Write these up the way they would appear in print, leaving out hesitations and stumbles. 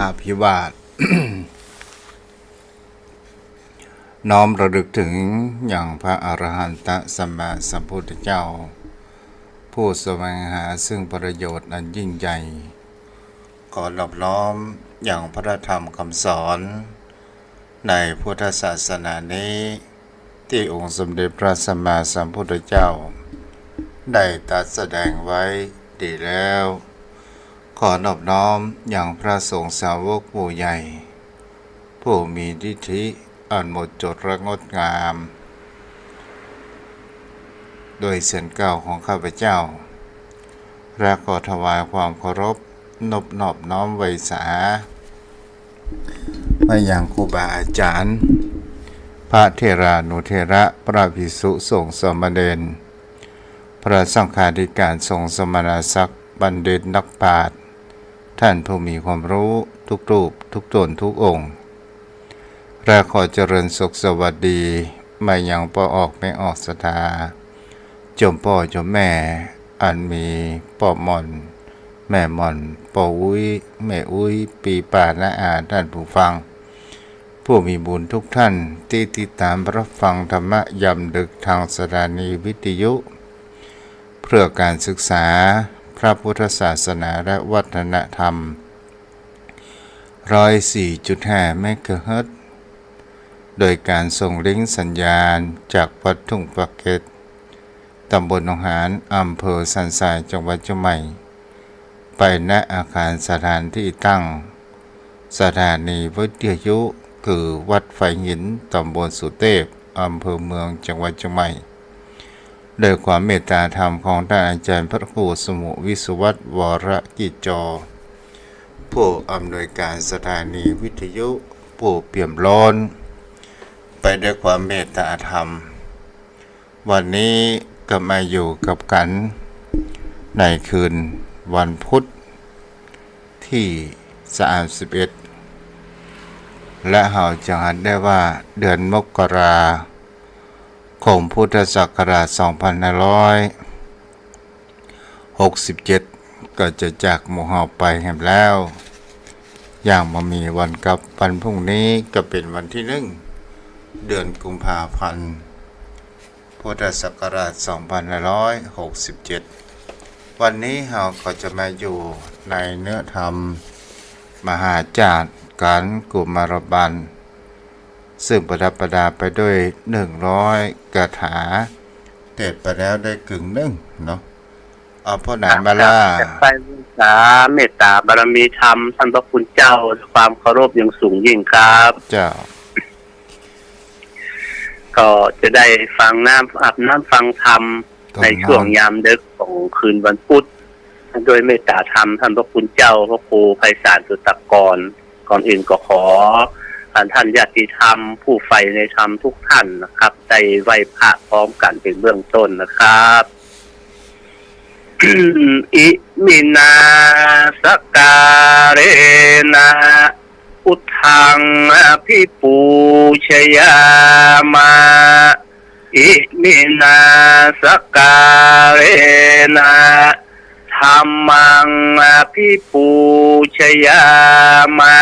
อภิวาท น้อมระลึกถึงอย่างพระอรหันตสัมมาสัมพุทธเจ้าผู้แสวงหาซึ่งประโยชน์อันยิ่งใหญ่ขอหลอบล้อมอย่างพระธรรมคำสอนในพุทธศาสนานี้ที่องค์สมเด็จพระสัมมาสัมพุทธเจ้าได้ตรัสแสดงไว้ดีแล้วขอนอบน้อมอย่างพระสงฆ์สาวกผู้ใหญ่ผู้มีทิฏฐิอันหมดจดและงดงามโดยเสียงเก่าของข้าพเจ้าและขอถวายความเคารพนอบน้อมไว้สามาอย่างครูบาอาจารย์พระเถรานุเถระพระภิกษุสงฆ์สามเณรพระสังฆาธิการสงฆ์สมณศักดิ์บัณฑิตนักปราชญ์ท่านผู้มีความรู้ทุกรูปทุกตนทุกองค์และขอเจริญสุขสวัสดีมาอย่างพ่อออกไม่ออกศรัทธาจมพ่อจมแม่อันมีพ่อมอนแม่มอนพ่ออุ้ยแม่อุ้ยปีป่าและอาท่านผู้ฟังผู้มีบุญทุกท่านที่ติดตามรับฟังธรรมะยามดึกทางสถานีวิทยุเพื่อการศึกษาพระพุทธศาสนาและวัฒนธรรม 104.5 เมกะเฮิรตซ์โดยการส่งลิงก์สัญญาณจากวัดทุ่งปะเก็ตตำบลหนองหานอำเภอสันทรายจังหวัดเชียงใหม่ไปณอาคารสถานที่ตั้งสถานีวิทยุคือวัดไฟหินตำบลสุเทพอำเภอเมืองจังหวัดเชียงใหม่โดยความเมตตาธรรมของท่านอาจารย์พระครูสมุวิศวัตรวรกิจจรผู้อำนวยการสถานีวิทยุผู้เปี่ยมล้นไปด้วยความเมตตาธรรมวันนี้ก็มาอยู่กับกันในคืนวันพุธที่31และเราจะเห็นได้ว่าเดือนมกราคมพุทธศักราช2567ก็จะจากหมู่เฮาไปแห่งแล้วอย่างมามีวันกับวันพรุ่งนี้ก็เป็นวันที่1เดือนกุมภาพันธ์พุทธศักราช2567วันนี้เราก็จะมาอยู่ในเนื้อธรรมมหาจารย์การกุมารบันซึ่งประดับประดาไปด้วย100คาถาเทศไปแล้วได้กึ่งหนึ่งเนาะเอาพ่อหนานมาล่าไปสาเมตตาบารมีธรรมท่านพระคุณเจ้าความเคารพอย่างสูงยิ่งครับเจ้าก็จะได้ฟังอาบน้ำฟังธรรมในช่วงยามดึกของคืนวันพุธโดยเมตตาธรรมท่านพระคุณเจ้าพระครูไพศาลสุตตกรก่อนอื่นก็ขอท่านญาติธรรมผู้ใฝ่ในธรรมทุกท่านนะครับได้ไหว้พระพร้อมกันเป็นเบื้องต้นนะครับอิมินาสการเรนะพุทธังอภิปูชยามาอิมินาสการเรนะธัมมังอภิปูชยามา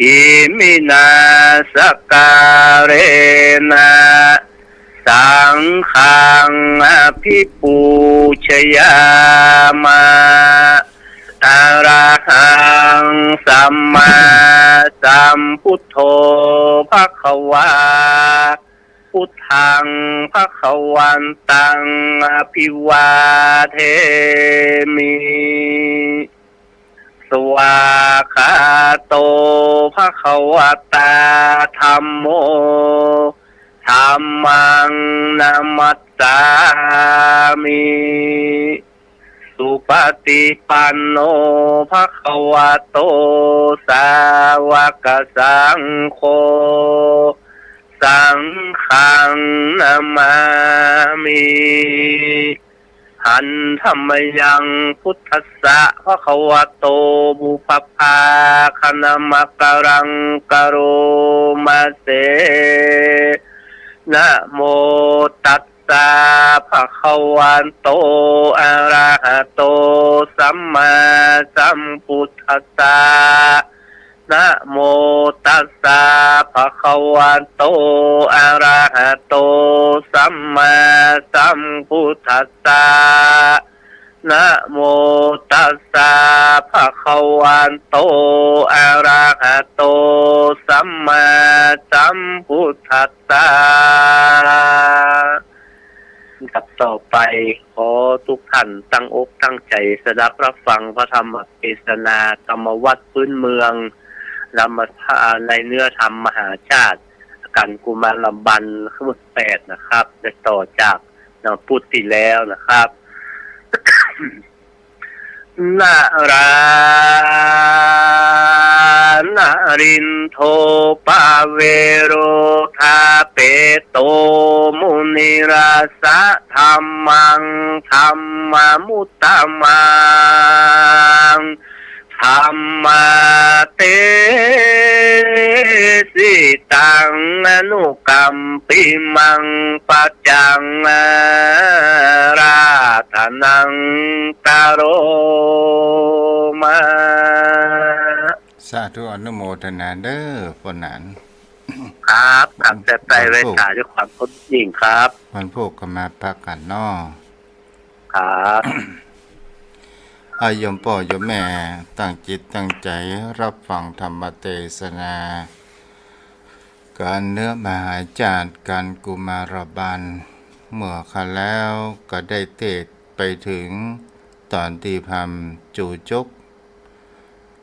อิมินาสการเรนะสังฆังอภิปูชยามาอะระหังสัมมาสัมพุทโธภควาพุทธังภควันตังอภิวาเทมิสวาคาโตภควตาธัมโมธัมมังนามัสสามิสุปฏิปันโนภควโตสาวกสังโฆสังฆังนามามิหันธัมมยังพุทธัสสะภควโตบุพพาคณมักกรังกโรมาเสนะโมตัส สะภะคะวันโตอะระหะโตสัมมาสัมพุทธัสสะนะโมตัสสะภะคะวันโตอะระหะโตสัมมาสัมพุทธัสสะนะโมตัสสะภะคะวันโตอะระหะโตสัมมาสัมพุทธัสสะกับต่อไปขอทุกท่านตั้งอกตั้งใจสดับรับฟังพระธรรมเทศนากรรมวัดพื้นเมืองนำมาในเนื้อธรรมมหาชาติกันกุมารลำบันขมุด8นะครับได้ต่อจากนพุทธิแล้วนะครับ นารานารินโทปาเวโรธาเปโตมุนิราสะธรรมังธรรมมุตตมังธรรมาเตสิตังอนุกัมปิมังปัจจังราธนังตโรมา สาธุอนุโมทนาเด้อฝนนั้น ครับทำแต่ใจไว้ถ่ายด้วยความพ้นยิ่งครับ วันพวกก็มาพักกันนอ ครับ อายมพ่อยมแม่ตั้งจิตตั้งใจรับฟังธรรมเทศนา การเนื้อมหาจารย์การกุมารบันเมื่อคันแล้วก็ได้เทศไปถึงตอนที่พำจูจก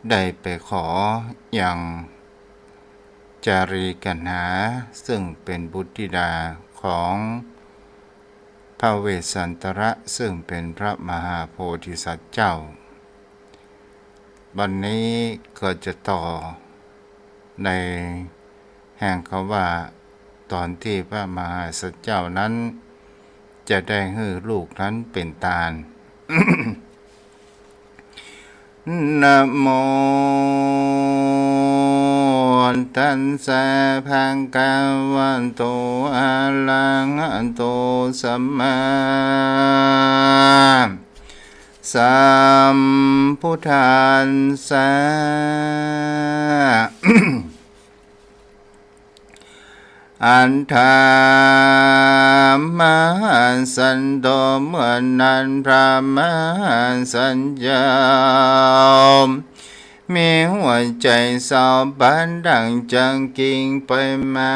ได้ไปขออย่างจารีกันหาซึ่งเป็นบุตรธิดาของพระเวสสันตระซึ่งเป็นพระมหาโพธิสัตว์เจ้า วันนี้ก็จะต่อในแห่งคำว่าตอนที่พระมหาสัตว์เจ้านั้นจะได้ให้ลูกนั้นเป็นตาล นะโมตัสสะภะคะวะโตอะระหะโตสัมมาสัมพุทธัสสะ อันธามหันสันโตเหมือนนั้นพระมหันสัญญามีหัวใจสาวบันดังจังกิ่งไปมา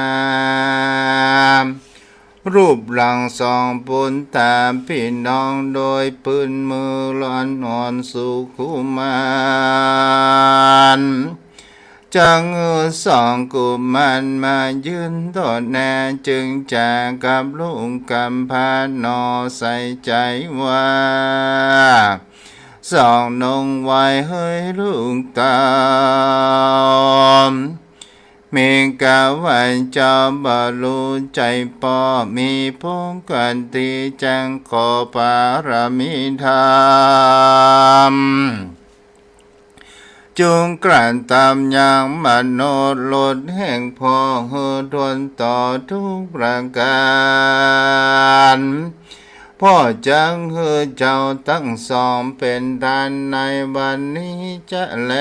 รูปร่างสองปุนตาพี่น้องโดยปืนมือร้อนนอนสุขุมานจังสองกุมันมายืนต่อแน่จึงจากกับลุงกำพานอใส่ใจว่าสองนงไว้เฮ้ยลุงตามมีกาวันเจ้าบาลูใจปอมีพงกันตีจังขอปารมีธรรมจงกลั่นตามอย่างมโนลดแห่งพอเฮือทนต่อทุกประการพ่อจังเฮือเจ้าทั้งสองเป็นทานในวันนี้จะแล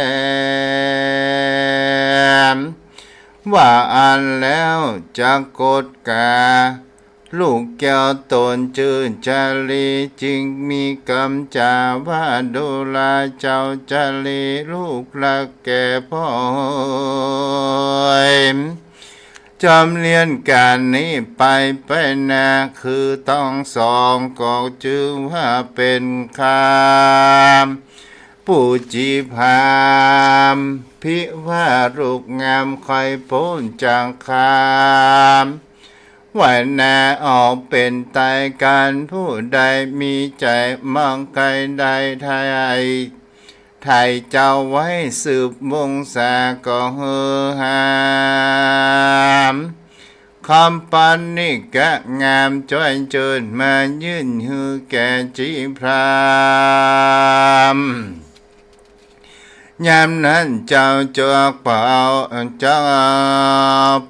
มว่าอ่านแล้วจะกดกาลูกแก้วตนจื่นจารีจึงมีกำจาว่าดูลาเจ้าจารีลูกละแก่พ่อจำเรียนการนี้ไปนาคือต้องสองก็จึงว่าเป็นคำผู้จีพามพิว่าลูกงามคอยพ้นจางคามวันนาออกเป็นตายการผู้ใดมีใจมองใครใดไทยเจ้าไว้สืบวงศาก็เฮือหามคำปันนี่กะงามจ้อยเจิญมายื่นหือแก่จีพราม ยามนั้นเจ้าจอกเป่าเจ้า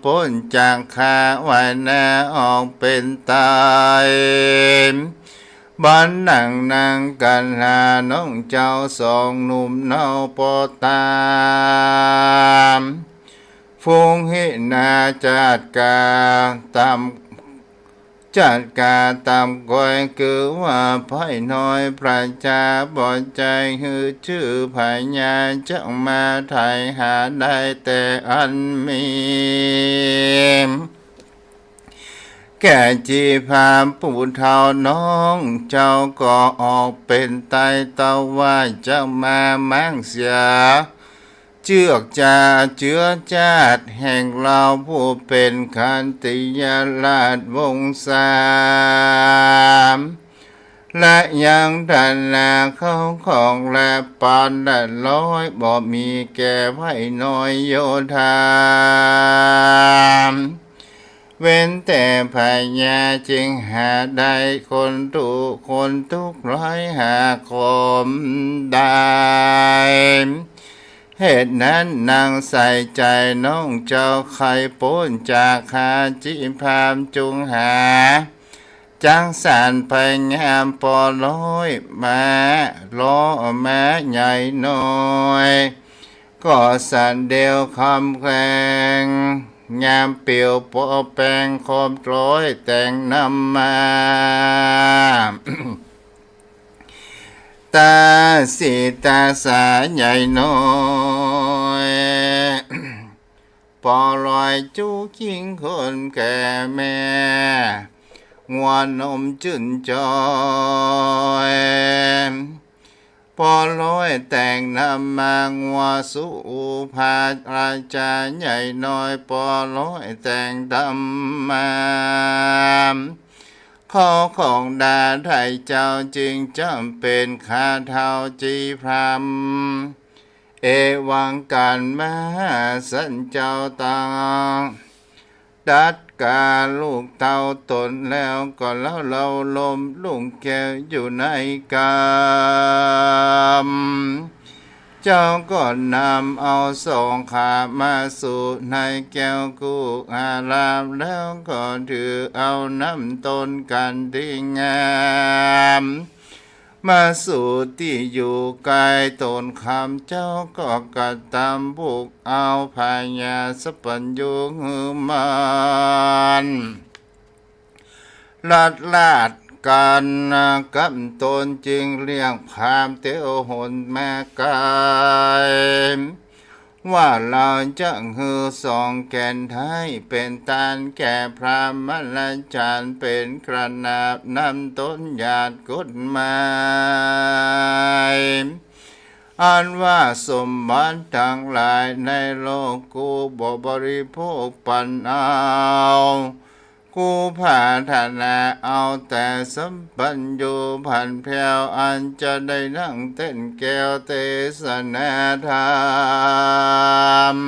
พ้นจากขาไว้แน่ออกเป็นตายบ้านนั่งกันหาน้องเจ้าสองหนุ่มเนาปอตามฟุงหินาจัดกาตามจัดกาตามก้อยคือว่าไพ่น้อยพระจาบ่ใจฮือชื่อพญาจังมาไทยหาได้แต่อันมีแก่จีพามผู้เท่าน้องเจ้าก็ออกเป็นไตเต้าว่าจะมามั่งเสียเจือกจาเจือจาดแห่งเราผู้เป็นขันติยราชวงศ์สามและยังดันนาเขาของและปานและร้อยบ่มีแก่ไว้น้อยโยธาเว้นแต่พญาจึงหาได้คนทุกร้อยหาคมได้เหตุนั้นนางใส่ใจน้องเจ้าไข่ป้นจากหาจิพามจุงหาจังสารไปงามปอร้อยมาล้อมาใหญ่น้อยก็สันเดียวคำแขงงามเปียวปอแปงคอมร้อยแต่งนำมาตาสีตาสาใหญ่น้อยปอลอยจูจิงคนแก่แม่งัวนมจุนจอยปอลอยแต่งนำมางัวสุภาราชาใหญ่น้อยปอลอยแต่งดำมาขอของดาไทยเจ้าจึงจำเป็นข้าเท่าจีพรำเอวังการมาสันเจ้าตังดัดกาลูกเต่าตนแล้วก็แล้วเราลมลุงแก้วอยู่ในกามเจ้าก็นำเอาสองขามาสู่ในแก้วกูอารามแล้วก็ถือเอาน้ำต้นกันที่งามมาสู่ที่อยู่ไกลต้นคำเจ้าก็กระทำบุกเอาพญาสปัญญูหือมันลาดกันกับตนจึงเรียกพามเตียวหนแม่กายว่าเราจะหือสองแก่นไทยเป็นตานแก่พระมรจารย์เป็นกระนาบนำต้นหยาดกุดหมายอันว่าสมบัติทั้งหลายในโลกกูบริโภคปันเอากูพาธนาเอาแต่สัมปัญโยพันแผ่วอันจะได้นั่งเต้นแก้วเทศนาธรรม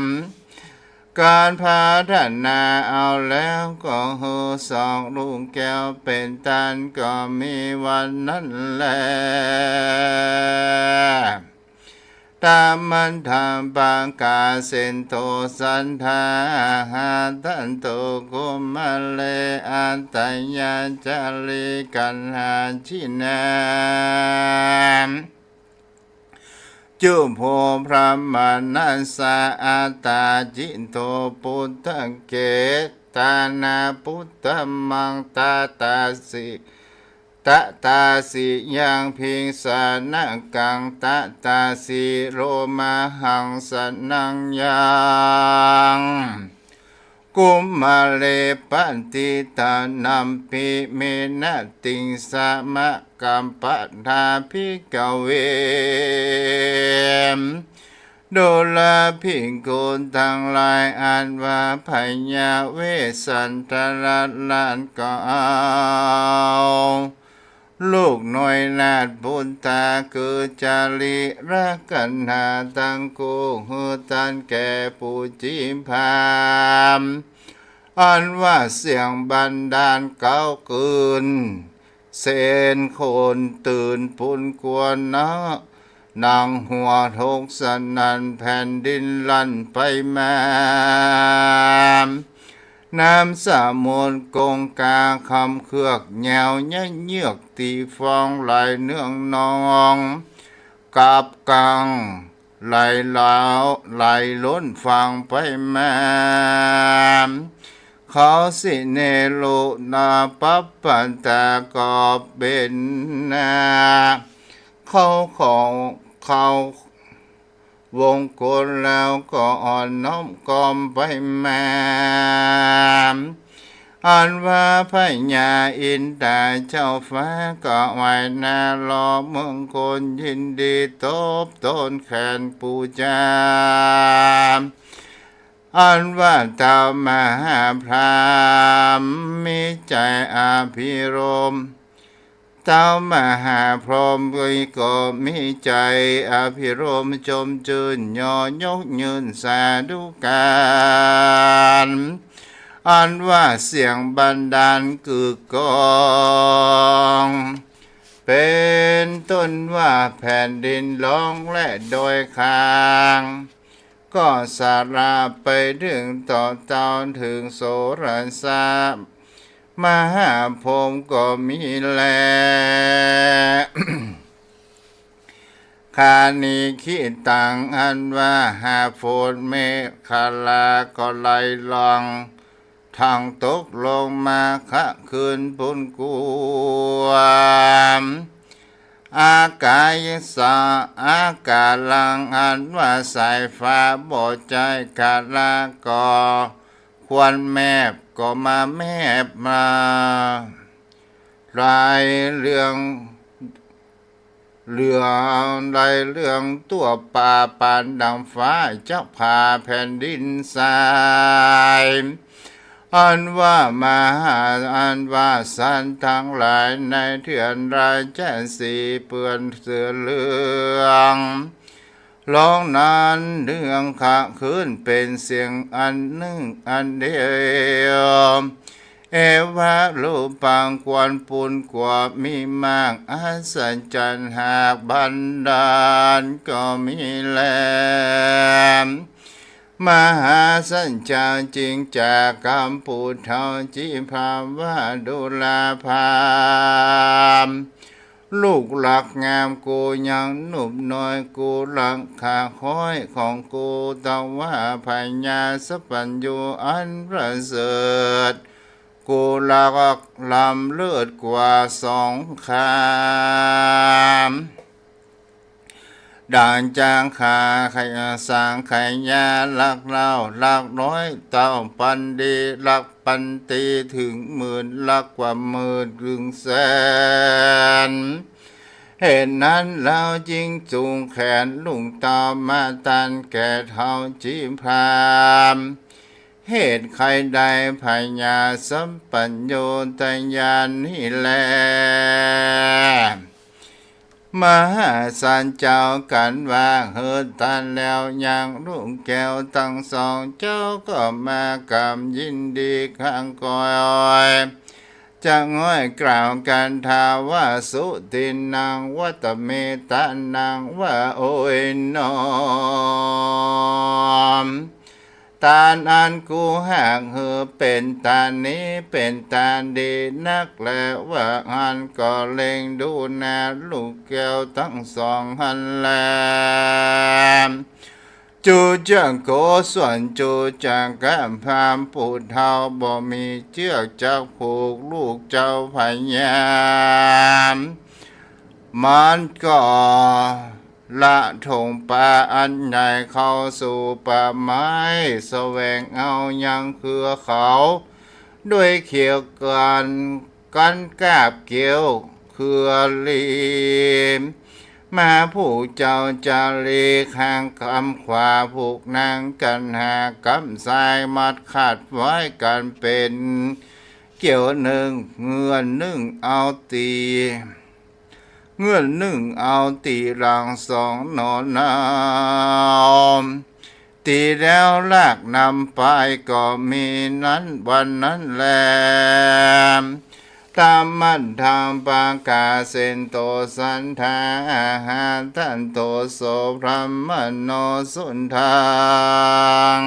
การพาธนาเอาแล้วก็หือสองลูกแก้วเป็นตานก็มีวันนั้นแลตามมันทำบางกาเซนโตสันทาหาตันโตกุมาเลอันตยาจาริกันหาชินามจุโพพระมานัสสะอาตาจินโตพุทธเกตานาพุทธมังตาตาสิตะตาสิยังพิงสานักังตะตาสิโรมาหังสนังยังกุมมาเลปันติตานัมปิเมนะติงสามะกัมปะทาภิกเวโดลาพิงโกนทั้งหลายอันว่าพญาเวสันตรัสลานก็เอาลูกน้อยนาดบุญตาคือจาริรักกันหาตังกูหือตันแก่ปูจิพามอันว่าเสียงบันดาลเก้าคืนเซนคนตื่นปุ่นกวนนะ นางหัวทกสนันแผ่นดินลั่นไปมาน้ำสมุทรกงกาคำเครือกแนวเยือกตีฟองไหลเนื่องนองกับกังไหลเหลาไหลล้นฟังไปมาเขาสิเนโลนาปัปปันตากอบเป็นนาเขาวงกลแล้วก็อ่อนน้อมกอมไปมาอันว่าพญาอินทราเจ้าฟ้าก็ไว้นาลอเมืองคนยินดีตบต้นแขนปูจาอันว่าเจ้ามหาพรามมีใจอภิรมย์เจ้ามหาพรหมก็มีใจอภิรมย์ชมชื่นยอยกยืนสาธุการอันว่าเสียงบันดาลกึกก้องเป็นต้นว่าแผ่นดินร้องและโดยคางก็สาราไปถึงต่อเจ้าถึงโสรสามหาพรหมก็มีแล คานีขีตังอันว่าหาโฟนเมฆาลาก็ไหลลองทางตกลงมาขะคืนปุนกวมอากายสาอากาลังอันว่าสายฟ้าบ่ใจกาลาก็ควรแมบก็มาแมบมาลายเรื่องใดเรื่องตัวป่าปานดังฟ้าเจ้าพาแผ่นดินทรายอันว่ามาอันว่าสันทั้งหลายในเถื่อนรายแจ้สีเปื้อนเสือเหลืองร้องนั้นเรื่องขะคืนเป็นเสียงอันหนึ่งอันเดียวเอวะรูปังควรปุนกว่ามีมากอัศจรรย์หากบันดาลก็มีแลมหาสัจจาจริงจากคำพูดเท่าจีพามว่าดุลาภามลูกหลักงามกูยังหนุ่มน้อยกูหลักขาค้อยของกูต้องว่าพญาสัพพัญญูอันประเสริฐกูลักลำเลือดกว่าสองคามด่านจางขาขยะสางขยาลักเล่าลักน้อยเต้าปันดีลักปันตีถึงหมื่นลักกว่าหมื่นถึงแสนเหตุนั้นเราจิงจูงแขนลุงตามาตันแก่เท่าจีพรามเหตุใครใดพญาสัมปัญโยตญาณนี่แลมหาสันเจ้ากันว่าเฮิดตันแล้วยังรุ่งแก้วตั้งสองเจ้าก็มากำยินดีข้างกอยจะง่อยกล่าวกันทาว่าสุตินังวัตเมตานังว่าโอยนอมตาอันกูหากเหือเป็นตานี้เป็นตาดีนักและว่าอันก็เล็งดูแนาลูกแก้วทั้งสองหันแลจูจังโกส่วนจูจังกันพามปูเท่าบ่มีเชือกจักผูกลูกเจ้าพญามมันก็ละถงป่าอันใหญ่เข้าสู่ป่าไม้แสวงเอายังคือเขาด้วยเขียวกันกาบเกี่ยวคือลีมาผู้เจ้าจารีข้างคำขวาผูกนางกันหากำสายมัดขาดไว้กันเป็นเกี่ยวหนึ่งเงื่อนหนึ่งเอาตีเงื่อนหนึ่งเอาตีรังสองนอนนาวตีแล้วลากนำไปก็มีนั้นวันนั้นแล ตามมันทางปากาเซนโตสันทาหาทันโตโสพรหมโนสุนทาง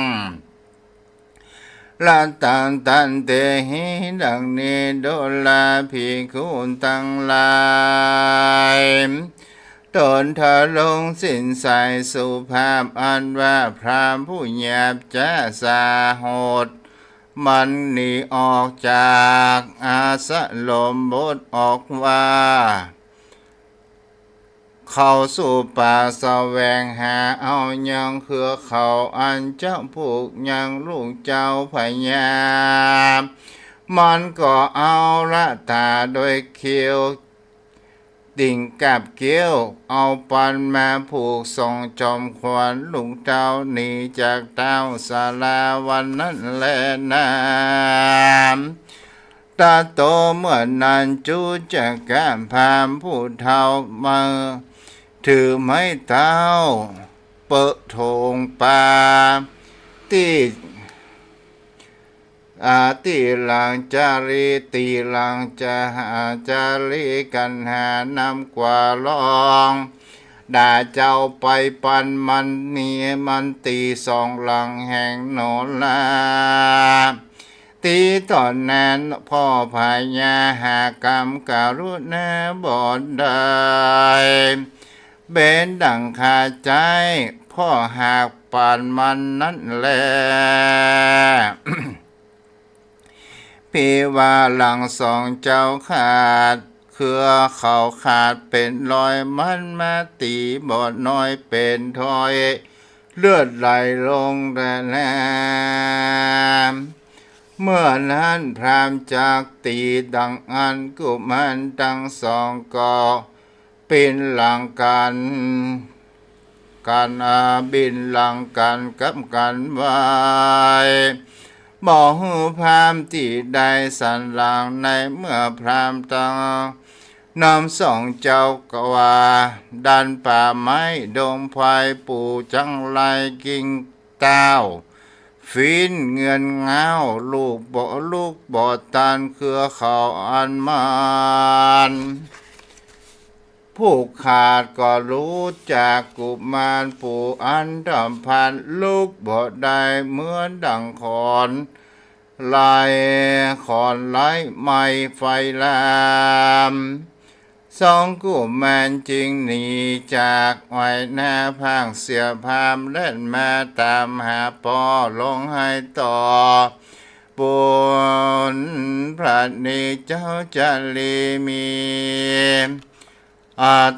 ลาตันตันเตหิดังนี้โดลาภิกขุตั้งหลายตนทะลงสิ้นใสสุภาพอันว่าพรามผู้หยาบจะสาโหดมันหนีออกจากอาสะลมบทออกว่าเข้าสู่ป่าแสวงหาเอายังคือเขาอันเจ้าผูกยังลูกเจ้าพญามันก็เอาละตาโดยเขียวดิ่งกับเกี้ยวเอาปันมาผูกส่งจอมขวัญลุงเจ้าหนีจากเต้าสาลาวันนั้นแลน้ำตาโตเมื่อนั้นจูจากการพามผู้เท่ามาถือไม้เท้าเปิดโถงป่าที่ตีหลังจารีตีหลังจะหาจารีกันหานำกว่าลองด่าเจ้าไปปันมันเนียมันตีสองหลังแห่งโนลาตีตอนนั้นพ่อพายาหากรรมการุณาบอดได้เบนดังขาดใจพ่อหากปานมันนั้นแล พี่ว่าหลังสองเจ้าขาดเครือเขาขาดเป็นรอยมันมาตีบอดน้อยเป็นถอยเลือดไหลลงแต่แลมเมื่อนั้นพรามจากตีดังอันกุมันทั้งสองก็เป็นหลังกันบินหลังกันกับกันไว้บอกหูพรามที่ได้สันหลังในเมื่อพรามตังนำสองเจ้ากว่าดันป่าไม้ดงพายปู่จังไรกิ่งเต้าฟินเงินเงาลูกบ่ตันเครือเขาอันมันผู้ขาดก็รู้จากกุมารปู่อันดำพันลูกบ่ได้เหมือนดังขอนลายขอนไล่ไม่ไฟลามสองกุมารจริงหนีจากไว้หน้าพางเสียพามเล่นมาตามหาพ่อลงให้ต่อบุญพระนิเจ้าจะลีมี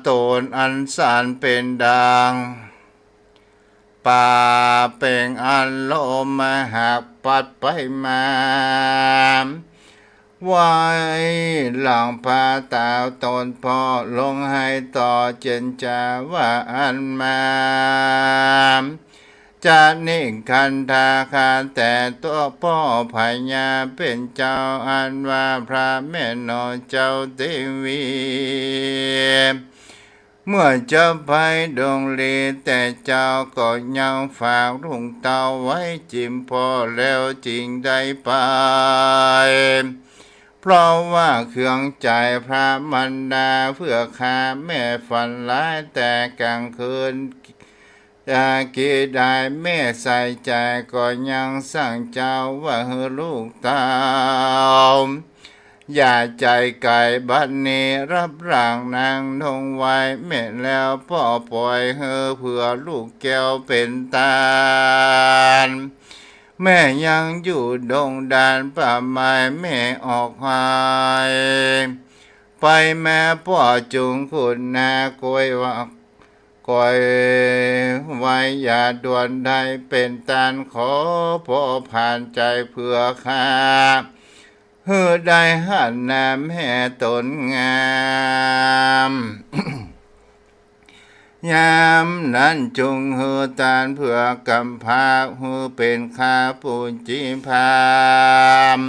ตนอันสานเป็นดังป่าเป่งอันลมมาหักปัดไปมาไว้หลังพาตาวตนพ่อลงให้ต่อเจนจาว่าอันมาจะนิ่งคันธาคาแต่ตัวพ่อพญาเป็นเจ้าอันว่าพระแม่นอเจ้าเทวีเมื่อจะไปดงลีแต่เจ้าก็ยังฝากลุงเต้าไว้จิ้มพอแล้วจริงได้ไปเพราะว่าเครื่องใจพระมันดาเพื่อข้าแม่ฝันร้ายแต่กลางคืนกี่ได้แม่ใส่ใจก็ยังสั่งเจ้าว่าลูกเต้าอย่าใจไก่บัดนี้รับร่างนางทงไว้แม่แล้วพ่อปล่อยเพื่อลูกแก้วเป็นตาลแม่ยังอยู่ดงดานป่าไม้แม่ออกหายไปแม่พ่อจุงคุณนากวยว่าก่อยไว้อย่าด่วนได้เป็นตานขอพ่อผ่านใจเพื่อข้าได้หันน้ำแห่ตนงามยามนั้นจงตานเพื่อกำพาเป็นข้าปูนจีพาม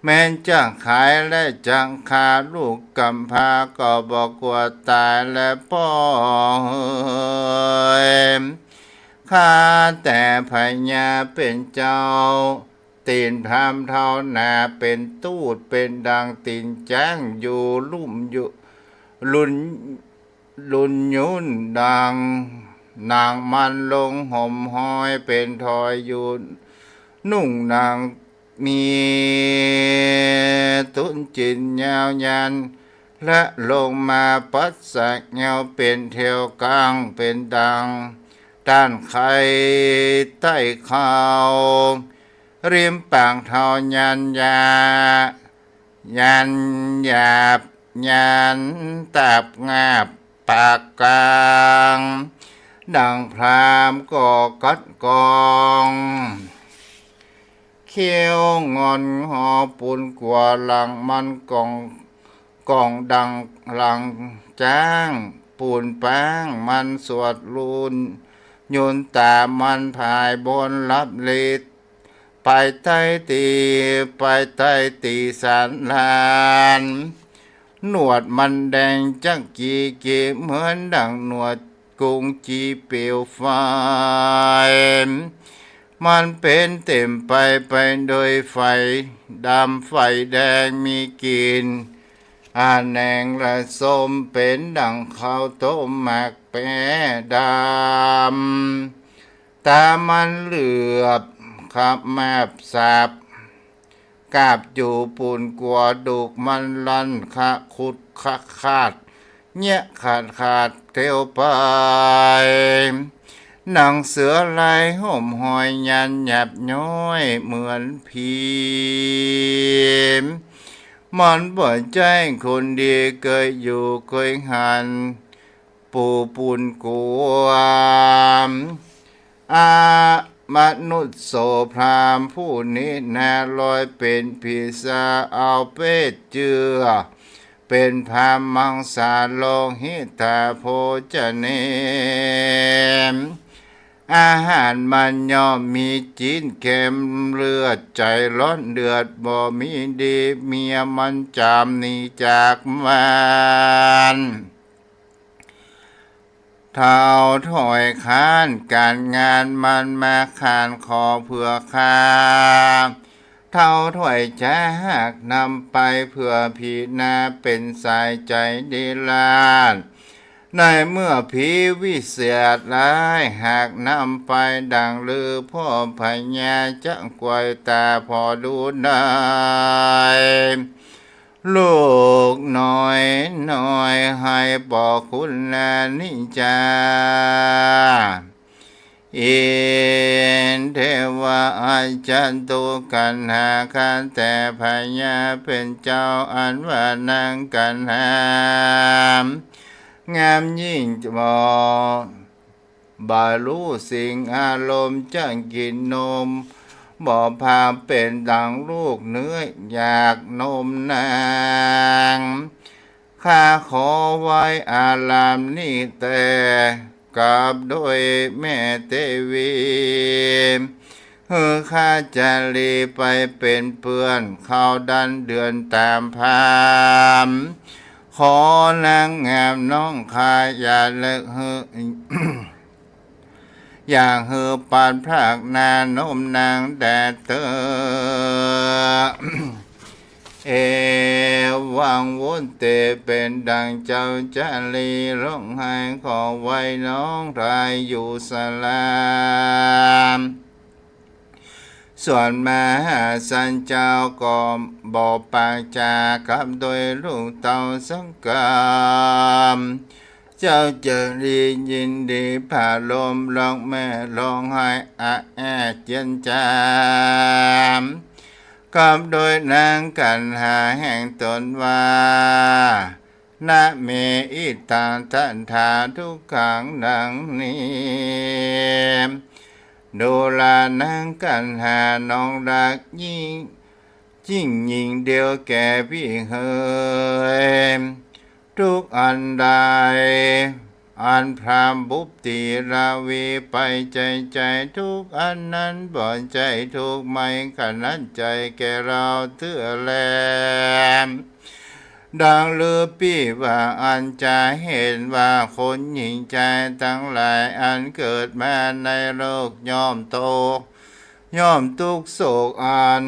แม้นจะขายและจังคาลูกกำพาก็บอกกลัวตายและพ่อข้าแต่พญาเป็นเจ้าเต ตีนพรามเท่านาเป็นตูดเป็นดังตีนจ้างอยู่ลุ่มอยู่ลุนยุนดังนางมันลงห่มหอยเป็นทอยอยู่นุ่งนางมีตุนจินยาวยันและลงมาปัสสะเงาเป็นเทวกลางเป็นดังด้านไข่ใต้เขาริมปางเทายันยายันหยาบยันตับงาบปากกลางดังพรามก่อกัดกองเขียวงอนหอปูนกว่าหลังมันกองดังหลังจ้างปูนแป้งมันสวดลุนโยนตามันภายบนรับลิดไปใต้ตีสารลานหนวดมันแดงจักกีเหมือนดังหนวดกุงจีเปลวไฟมันเป็นเต็มไปโดยไฟดำไฟแดงมีกลิ่นอาแหนงและส้มเป็นดังข้าวต้มหมักแปะดำตามันเหลือบขับแมบสาบกาบอยู่ปูนกลัวดุกมันลันคะขุดขาดเนี้ยขาดเทียวไปหนังเสือลายห่มหอยยันหยับย้อยเหมือนผีมันบ่ใจคนดีเคยอยู่เคยหันปูนกวมมนุษย์โสพรามผู้นี้นาลอยเป็นผีสาเอาเป็ดเจือเป็นพามังสาโลหิตาโภชเนมอาหารมันย่อมมีจีนเค็มเลือดใจร้อนเดือดบ่มีดีเมียมันจามหนีจากมันเท่าถอยค้านการงานมันมาขานขอเพื่อข้าเท่าถอยจะหักนำไปเพื่อพีนาเป็นสายใจดีลานในเมื่อผีวิเศษร้ายหากนำไปดังลือพ่อพญาจะกวยตาพอดูได้ลูกน้อยให้บอกคุณแลนิจาอินเทวาอาจารย์ตุกันหาคันแต่พญาเป็นเจ้าอันว่านางกันหางามยิ่งบาลูสิ่งอารมณ์จังกินนมบ่พาเป็นดังลูกเนื้ออยากนมนางข้าขอไว้อารามนี้แต่กับโดยแม่เทวีข้าจะลีไปเป็นเพื่อนเข้าดันเดือนตามพามขอนางงามน้องข้าอย่าเลิกอย่างปานพรากนานมนางแดดเตอเอวังวุนเตเป็นดังเจ้าจารีร้องไห้ขอไว้น้องรายอยู่สลามส่วนมหาสันเจ้าก็บอกปากจากับโดยลูกเต่าสังกามเจ้าจะรียินดีผ่าลมร้องแม่ร้องไห้เจียนจามกับโดยนางกันหาแห่งตนว่านะเมอิตาทันทาทุกขังดังนี้ดูลานางกันหาน้องรักยิ่งหญิงเดียวแก่พี่เฮยทุกอันใดอันพรามบุปติราวีไปใจทุกอันนั้นบ่ใจทุกไม่ขนันใจแก่เราเถื่อแลมดังลือปี้ว่าอันจะเห็นว่าคนหญิงใจทั้งหลายอันเกิดมาในโลกย่อมตก ย่อมทุกโศกอัน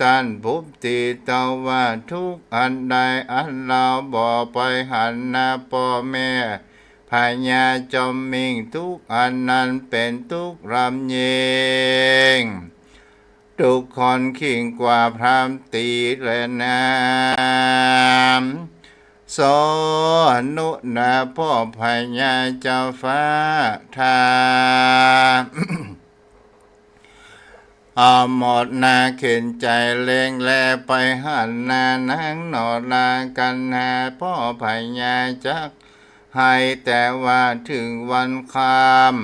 ตันภพติเตาว่าทุกอันใดอันเราบ่ไปหันนาพ่อแม่พญาจอมมิงทุกอันนั้นเป็นทุกรำเยงทุกคนขิงกว่าพรามตีและนามสอนุนาพ่อพญาเจ้าฟ้าทา หมดนาเข็นใจเลงแลไปหันนานังนอลากันหาพ่อพญาจักให้แต่ว่าถึงวันคาม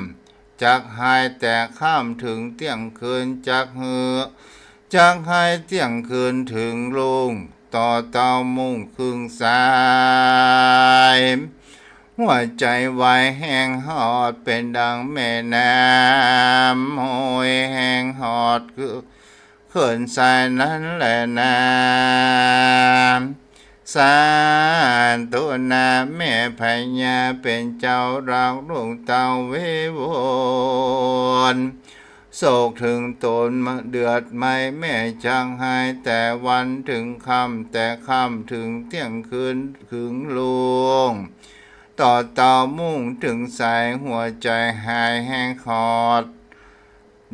จักให้แต่ข้ามถึงเที่ยงคืนจักเหือจักให้เที่ยงคืนถึงลุงต่อเต้ามุ่งครึ่งสายหัวใจไวแห้งหอดเป็นดังแม่น้ำโหยแห้งหอดคือเขื่อนสายนั้นแหละน้ำสารตัวนาแม่พญาเป็นเจ้ารักลูกเต้าเววนโศกถึงตนมาเดือดไม่แม่จังหายแต่วันถึงค่ำแต่ค่ำถึงเที่ยงคืนถึงลุงต่อเต่ามุ่งถึงสายหัวใจหายแห้งขอด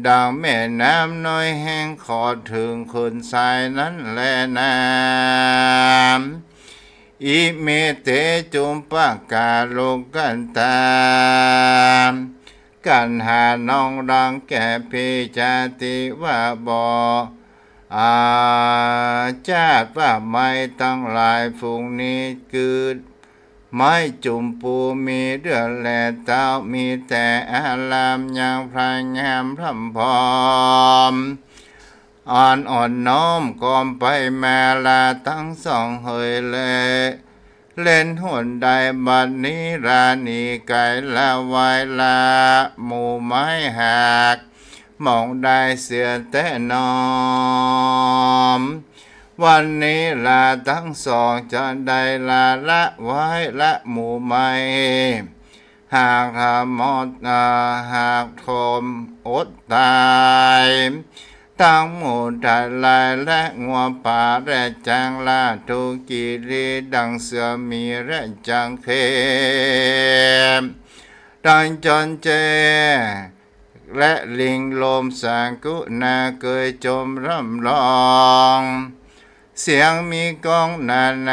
ดังแม่น้ำน้อยแห้งขอดถึงคนสายนั้นแลน้ำอิเมเตจุมปากกาโลกันตามกันหาน้องรังแก่พิจาติว่าบ่อาจาดว่าไม่ตั้งหลายฝูงนี้กืดไม้จุ่มปูมีเดือดแลเต้ามีแต่อารามยังพรายงามพร่ำพร้อมอ่อนน้อมกอมไปมาลาทั้งสองเฮยเล่นหุ่นใดบัดนี้รานีไก่ละไวลาหมู่ไม้หักมองได้เสียแต่นอมวันนี้ลาทั้งสองจะได้ลาละไว้ละหมู่ไม่หากหมดหากทมอดตายตั้งหมู่ทัดลายและงัวป่าและจางลาทุกิรีดังเสือมีและจางเข้มดังจนเจและลิงลมสังกุนาเกยจมร่ำร้องเสียงมีกองน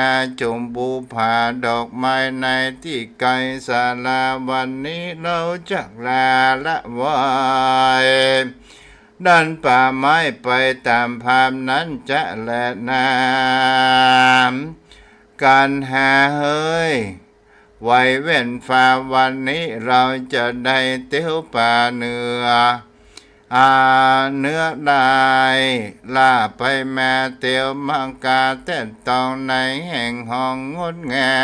าจมบูผาดอกไม้ในที่ไกลศาลาวันนี้เราจักลาละไว้ดันป่าไม้ไปตามภาพนั้นจะแลน้ำการหาเฮ้ยไว้เว้นฟ้าวันนี้เราจะได้เตี้ยวป่าเนื้อเนื้อได้ลาไปแม่เตียวมังกาเต้นตองในแห่งห้องงดงา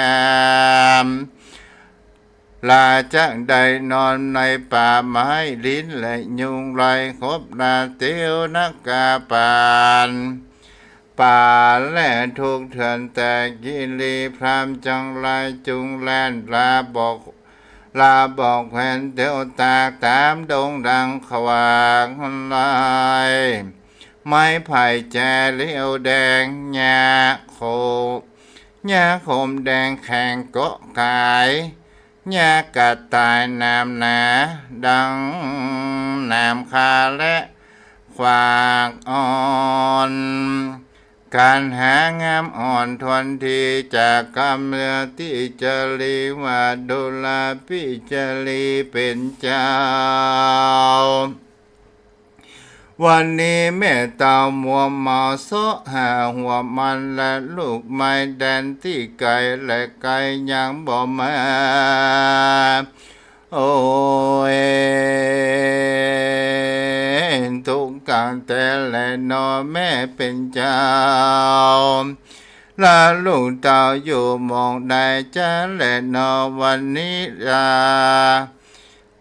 มลาจากได้นอนในป่าไม้ลิ้นและยุงไรคบลาเตียวนักกาปานป่าและทุกเถื่อนแต่กิลีพรามจังไรจุงแลนลาบอกแผ่นเดียวตากตามดงดังขวางลายไม้ไผ่แจเลี้ยวแดงหญ้าโคมแดงแข่งเกาะกายหญ้ากระต่ายน้ำหนาดังน้ำคาและควากอ่อนการหางามอ่อนทวนทีจากกำเรือที่จรีว่าดุลาพิจรีเป็นเจ้าวันนี้แม่เต่ามัวเมาโซหาหัวมันและลูกไม้แดนที่ไกลและไกลยังบ่มาโอ้ยทุกการแต่และนอแม่เป็นเจ้าลาลูกเต่าอยู่มองได้จ้าและนอวันนี้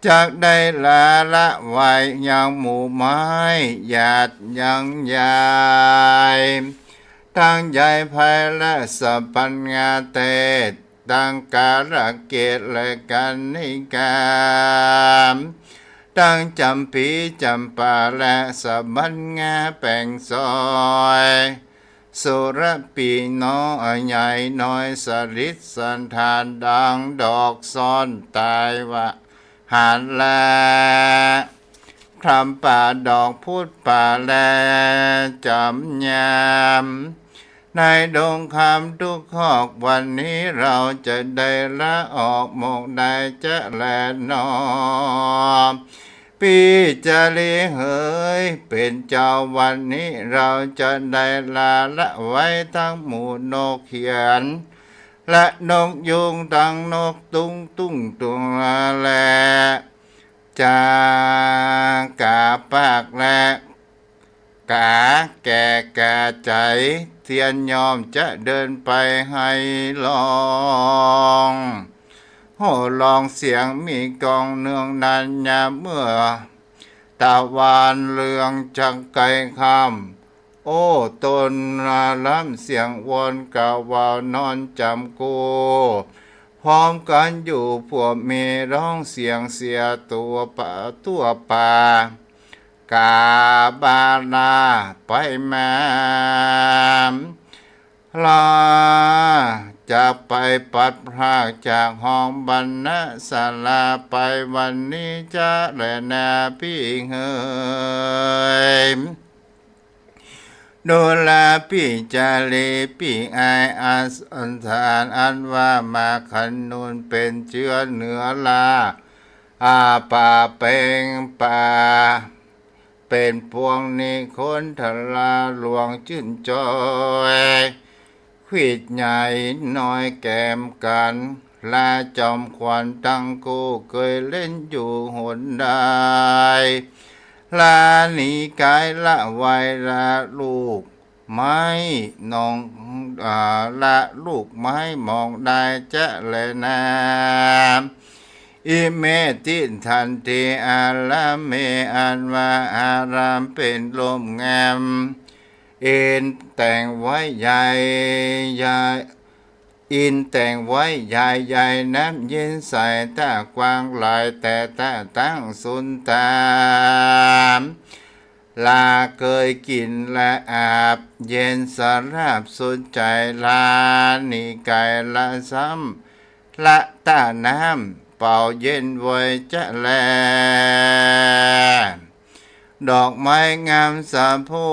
จากได้ลาละไว้ยังหมู่ไม้หยาดยังใหญ่ตั้งใหญ่ภายและสัพพัญญาเตตั้งการะเกตและกันนิกาม ตั้งจำปีจำปาและสะบันงาแป่งซอยสุรปีน้อยใหญ่น้อยสริดสันทานดังดอกซ้อนตายวะหานแลพรำป่าดอกพุดป่าแลจำยามในดงคำทุกขอกวันนี้เราจะได้ละออกหมกได้จะแลนอปีจะลีเหยเป็นเจ้าวันนี้เราจะได้ลาละไว้ทั้งหมู่นกเขียนและนกยุงตั้งนกตุ้งตุ้งตุงแลจากาปากและกาแก่กาใจเทียนยอมจะเดินไปให้ลองโห่ลองเสียงมีกองเนืองนันยามเมื่อตะวันเลืองจังไกลคำโอ้ตนล้ำเสียงวนกะว่าวนอนจำกูพร้อมกันอยู่พวกมีร้องเสียงเสียตัวป่ากาบาลาไปมาลาจะไปปัดพรากจากห้องบรรณศาลาไปวันนี้จะแลนาพี่เฮยดูแลพี่จาลีพี่ไออาสันทานอันว่ามาขันนูนเป็นเชื้อเหนือลาป่าเป่งป่าเป็นพวงนี้คนทลาหลวงชื่นจอยขวิดใหญ่น้อยแก้มกันลาจอมควันตั้งกูเคยเล่นอยู่หนใดลาหนีกายละไวละลูกไม้น้องละลูกไม้มองได้จะเลยนะอิเมติทันทีอาลาเมอันว่าอารามเป็นลมงามเอ็นแต่งไว้ใหญ่ใหญ่อินแต่งไว้ใหญ่ใหญ่น้ำเย็นใส่ตากวางลายแต่ตาตั้งสุนตามลาเคยกินและอาบเย็นสาราบสุนใจลานิกายละซ้ำละตาน้ำเป่าเย็นไว้จะแลดอกไม้งามสะพู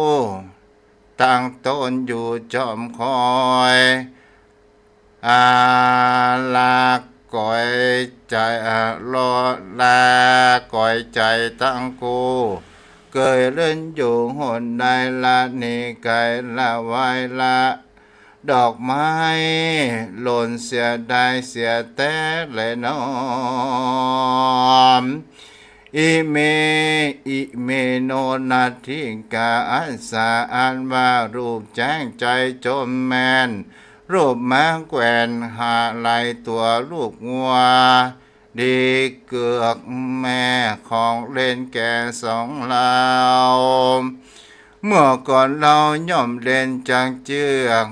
ตั้งต้นอยู่จอมคอยลาก่อยใจรอลาก่อยใจตั้งกูเคยเล่นอยู่หนใดละนี่ไกละไว้ละดอกไม้หล่นเสียได้เสียแต่เลยน้อมอิเมโนนาทิกาอัสสาอันว่ารูปแจ้งใจจมแมนรูปม้าแกวนหาลายตัวลูกงัวดีเกือกแม่ของเล่นแก่สองเราเมื่อก่อนเราย่อมเล่นจังเจือก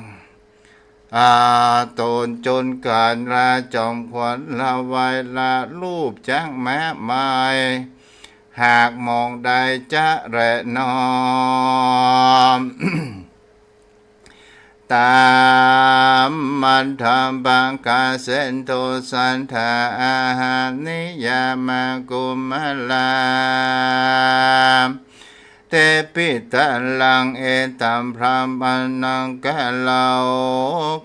ตนจนการราจอมขวัญละไวละรูปจังแม้ไม้หากมองได้จะแระนอม ตามมันทำบางกาเซนโทสันทาอาหานิยามากุมลาเตปิตะลังเอตัมพรามนังกะเลา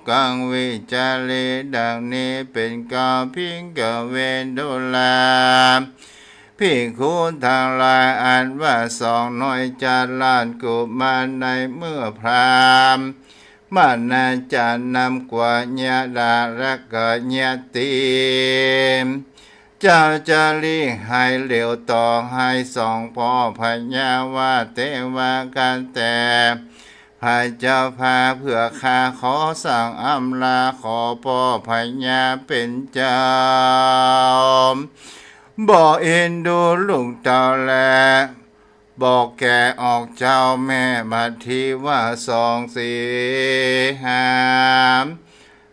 กังวิจาริดังนี้เป็นกาพิงกเวนดุลาพี่คุณทางลายอ่านว่าสองน้อยจารลานกุมารในเมื่อพรามมานาจานำกว่าญาดารักญาติเจ้าจะลีให้เหลียวต่อให้สองพ่อพญาวาเทวากันแต่พระเจ้าพาเพื่อข้าขอสั่งอำลาขอพ่อพญาเป็นเจ้าบ่เอ็นดูลูกเต่าแลบอกแกออกเจ้าแม่มาทีว่าสองสี่หาม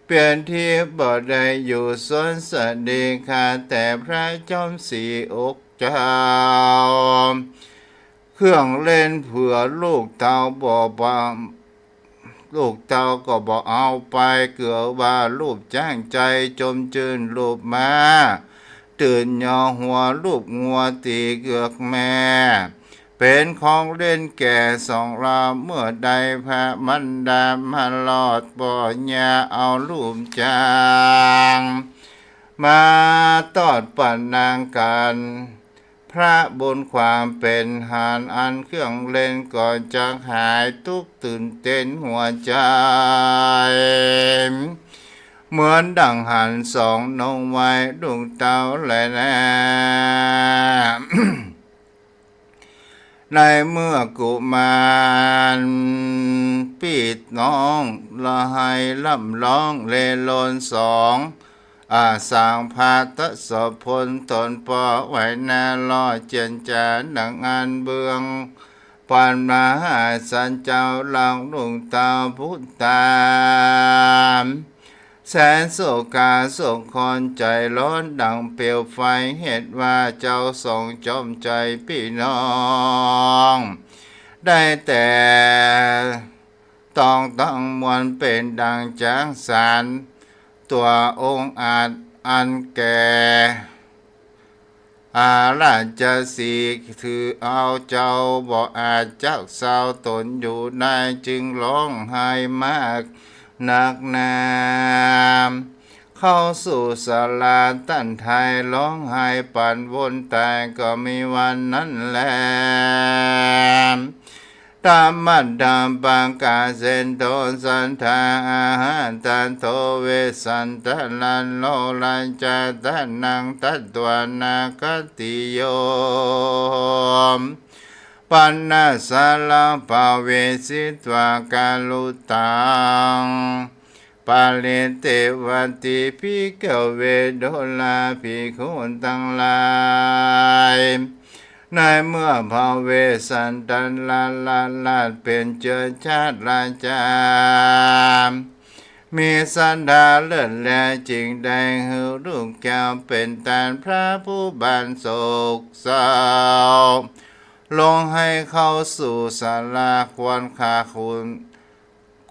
เปลี่ยนที่บ่ได้อยู่สวนสดีค่ะแต่พระจอมสีอก เจ้าเครื่องเล่นเผื่อลูกเต้าบ่บาลูกเต้าก็บ่เอาไปเกือว่ารูปจ้างใจจมจืนรูปมาตื่นยอหัวลูกงัวตีเกือกแม่เป็นของเล่นแก่สองเราเมื่อใดพระมันดามาลอดบ่อยาเอารูปจางมาตอดปันนางกันพระบนความเป็นหานอันเครื่องเล่นก่อนจะหายทุกตื่นเต้นหัวใจเหมือนดังหันสองนงไว้ดวงเต้าแลแน่ ในเมื่อกุมารปิดน้องละให้ล่ำร้องเลโลนสองอาสางพาตะสอบพลตนปอไว้นาลอเจนจาดังอันเบืองปานมาหาสันเจ้าหลังดวงตาพุทธามแสนโศกาโศกคนใจร้อนดังเปลวไฟเหตุว่าเจ้าทรงจอมใจพี่น้องได้แต่ต้องมวลเป็นดังจางสารตัวองค์อาจอันแก่อาราชสีถือเอาเจ้าบ่อาจจักเศร้าตนอยู่ได้จึงร้องไห้มากหนักหนาเข้าสู่ศาลาตั้นไทยร้องไห้ปั่นวนตายก็มีวันนั้นแลตามมัดดามบางกาเซนโตสันทาอาหารตันโทเวสันตะลันโลลันจาตะนังตัตตวนาคติโยปันนาสาลังภาเวสิตวากาลุตังปาลิเตวันติภิกขเวโดลาภิกขุทั้งหลายในเมื่อภาเวสันตันลาเป็นเจ้าชาติราชามีสันดาเลิศแลจริงได้หือลูกแก้วเป็นตานพระผู้บันโศกเศร้าลงให้เข้าสู่ศาลาควรค่าคุณ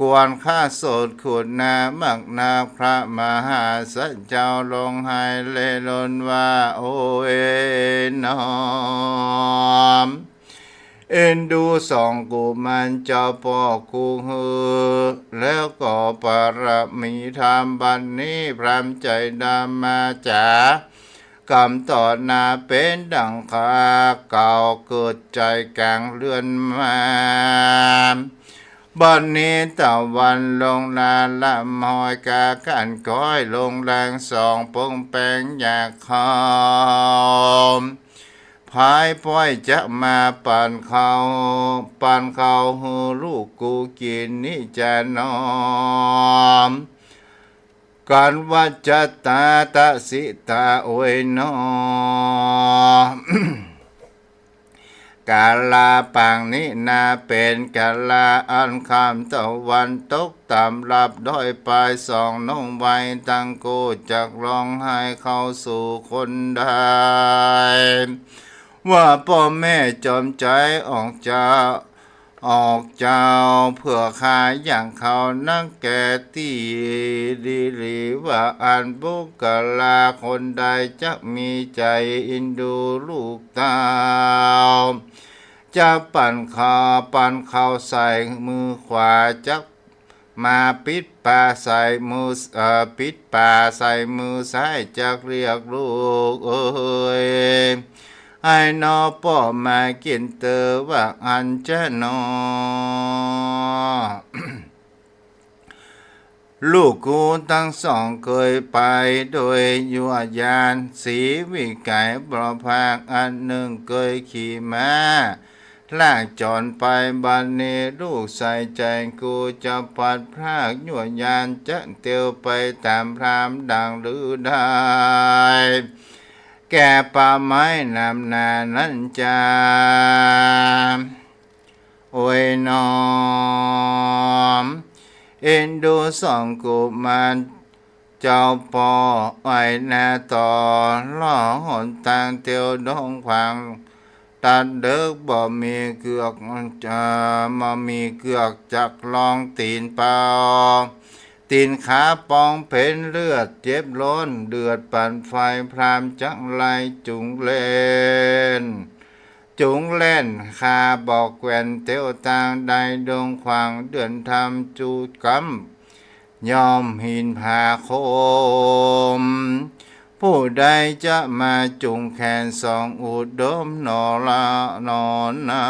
กวนข้าโสดขุดนามักนาพระมหาสัจเจ้าลงให้เลลนว่าโอเอนอมเอ็นดูสองกุมันเจ้าพ่อกูฮือแล้วก็ปรมีธรรมบันนี้พรำใจดำมาจ๋ากำต่อนาเป็นดังคาเก่าเกิดใจกลางเรือนมาบันนี้ตะวันลงนาละมอยกากันก้อยลงแรงสองปงแปงอยากคอมพายป้อยจะมาปั่นเขาหูลูกกูกินนี่จะนอมการวัจตาตะสิตาโอยนอ กาลาปังนินาเป็นกาลาอันคำตะวันตกต่ำรับด้อยปลายสองน้องไว้ตั้งกูจากร้องไห้เข้าสู่คนได้ว่าพ่อแม่จอมใจออกเจ้าเพื่อขายอย่างเขานักแก่ตีดีหรือว่าอันบุกลาคนใดจะมีใจอินดูลูกตาจะปั่นข้าวใส่มือขวาจักมาปิดปาใส่มือปิดปาใส่มือซ้ายจักเรียกลูกเอ้ยไอ้นอพ่อมากินเตอว่าอันจะนอ ลูกกูทั้งสองเคยไปโดยยวดยานสีวิไก่บรพากอันหนึ่งเคยขี่ม้าลากจอนไปบันนี้ลูกใส่ใจกูจะปัดพรากยวดยานจะเตียวไปตามพรามดังหรือได้แก่ป่าไม้นำนานั้นจาโอ้ยน้อมเอ็นดูสองกุมาร เจ้าปอไอ้นาต่อล่อหนทางเตียวดงขวางตัดเด็กบ่มีเกือกมามีเกือกจักลองตีนเปล่าตีนขาปองเพ็นเลือดเจ็บล้นเดือดปั่นไฟพรามจังไลจุงเล่นจุงเล่นคาบอกแกวนเตียวตางใดดงขวางเดือนทำจูกำยอมหินผาโคมผู้ใดจะมาจุงแขนสองอุดมนอละนอนนา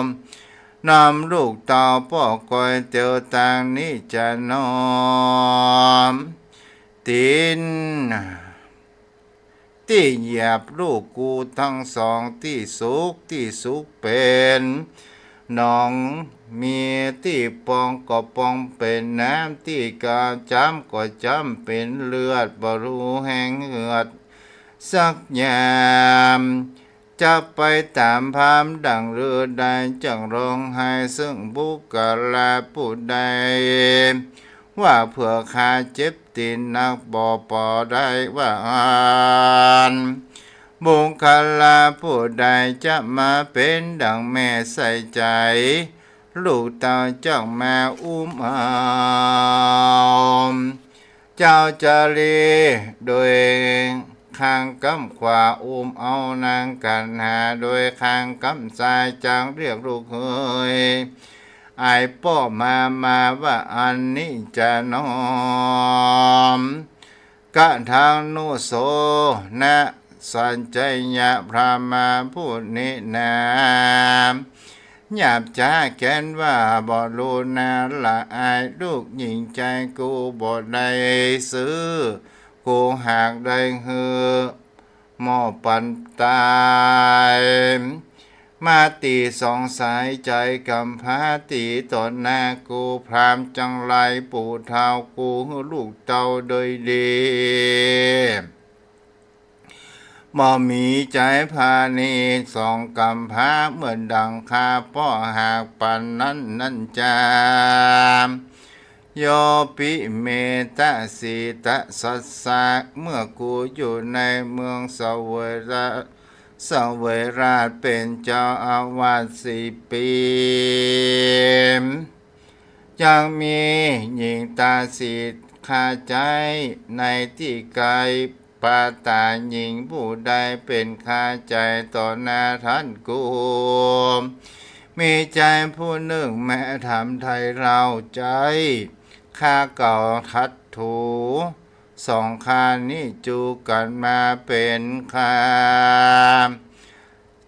ว นำลูกเต่าปอกก้อยเตียวต่างนี้จะนอมตีนที่เหยียบลูกกูทั้งสองที่สุกเป็นน้องมีที่ปองก็ปองเป็นน้ำที่กาจำก็จำเป็นเลือดบรูแห้งเหือดสักยามจะไปตามพามดังเรือใดจังร้องไห้ซึ่งบุกลาผู้ใดว่าเผื่อข้าเจ็บตีนนักบ่ปอได้ว่าอ่านบุคลาผู้ใดจะมาเป็นดังแม่ใส่ใจลูกเต่าจังมาอุ้มเอาเจ้าจะลีโดยข้างกำขวาอุ้มเอานางกันหาโดยข้างกำซ้ายจังเรียกลูกเฮยไอ้ป้อมาว่าอันนี้จะนอมกะทางโนโสนะสัญใจยะพระมาพูดนินามหยาบจ้าแกนว่าบ่รู้นาละอายลูกหญิงใจกูบ่ได้ซื้อกูหากได้ฮือหม้อปันตายมาตีสองสายใจกำพาตีต่อหน้ากูพรามจังไรปู่เท้ากูลูกเต่าโดยดีบ่มีใจพานีสองกำพาเหมือนดังคาป้อหากปันนั้นจามโยปิเมตะสีตะสัสสะเมื่อกูอยู่ในเมืองเสวยราชเป็นเจ้าอาวาส4 ปียังมีหญิงตาสีคาใจในที่ไกลปาตาหญิงผู้ใดเป็นคาใจต่อหน้าท่านกูมีใจผู้หนึ่งแม้ทำไทยเราใจข้าเก่าทัดถูสองข้านี้จูกันมาเป็นข้า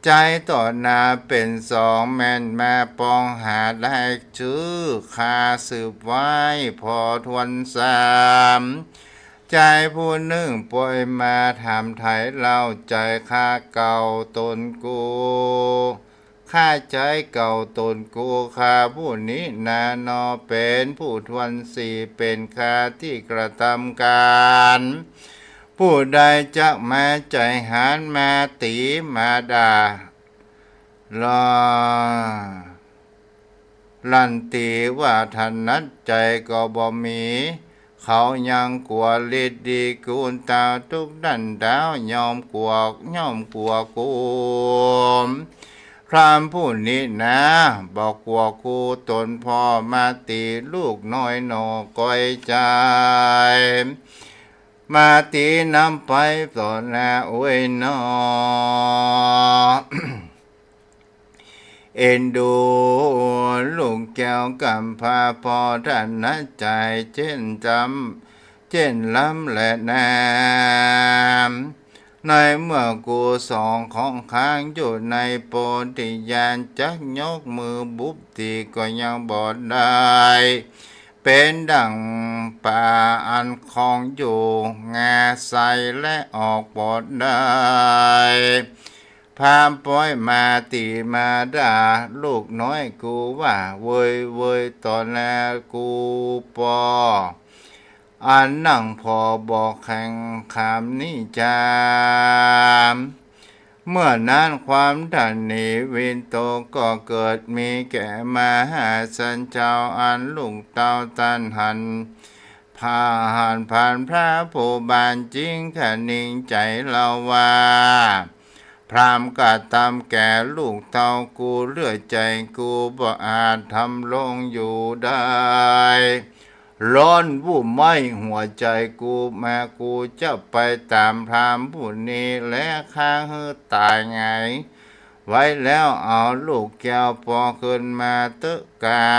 ใจต่อหน้าเป็นสองแม่นมาปองหาได้ชื่อข้าสืบไว้พอทวนใจผู้หนึ่งป่วยมาทำไทยเล่าใจข้าเก่าตนกูข้าใจเก่าตนกูข้าผู้นี้นานอเป็นผู้ทวนเป็นข้าที่กระทำการผู้ใดจะมาใจหานมาตีมาด่าลันตีว่าทันนัดใจก็บ่มีเขายังกลัวฤทธิ์ดีกูลตาทุกดันดาวยอมกลัวกูพรามผู้นี้นะบอกกลัวกูตนพ่อมาตีลูกน้อยหนอก้อยใจมาตีน้ำไปต่อหน้าอวยนอ เอ็นดูลูกแก้วกำพาพอท่านนะใจเช่นล้ำและน้ำในเมื่อกูสองของค้างอยู่ในโปธิญาณจักยกมือบุบตีก็ยังบอดได้เป็นดังป่าอันคองอยู่งาใสและออกบอดได้พามป้อยมาตีมาด่าลูกน้อยกูว่าเวยตอนแรกกูปออันนั่งพอบอกแข่งคำนี้จามเมื่อนั้นความดันนีวินโตก็เกิดมีแก่มาหาสันเจ้าอันลุงเต้าตันหันพ าหันผ่านพระผู้บานจริงขนิ่งใจเราว่าพรามกะตามแก่ลูกเท่ากูเลือดใจกูบ่อาจทำลงอยู่ได้ร้อนวุ่มไหมหัวใจกูแม่กูจะไปตามพรามผู้นี้และข้าหือตายไงไว้แล้วเอาลูกแก้วปอขึ้นมาตึกกา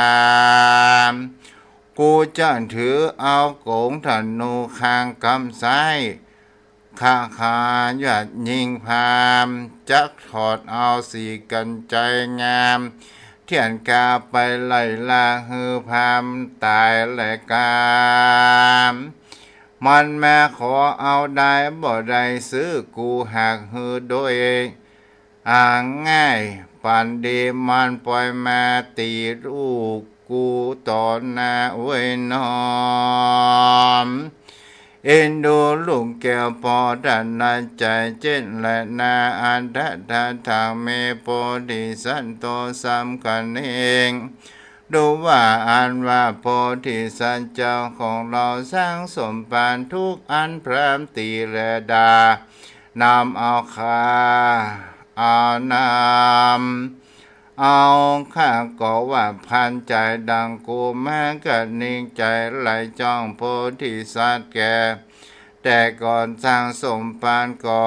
มกูจะถือเอาโกงธนูข้างกำซ้ายข้าหยัดยิงพามจักถอดเอาสีกันใจงามเทียนกาไปไล่ลาฮือพามตายและกามมันแม่ขอเอาได้บ่ได้ซื้อกูหักฮือโดยง่ายปันดีมันปล่อยมาตีลูกกูต่อหน้าไว้น้อมเอ็นดูลุงแก้วพอดันนาใจเจนและนาอันดัตทางเมโพธิสันโตสัมกันเองดูว่าอันว่าโพธิสัตว์เจ้าของเราสร้างสมปานทุกอันพรามตีและดานำเอาเอานำเอาข้าก็ว่าพันใจดังกูแม้ก็นิ่งใจไหลจ้องโพธิสัตว์แก่แต่ก่อนสร้างสมปานก่อ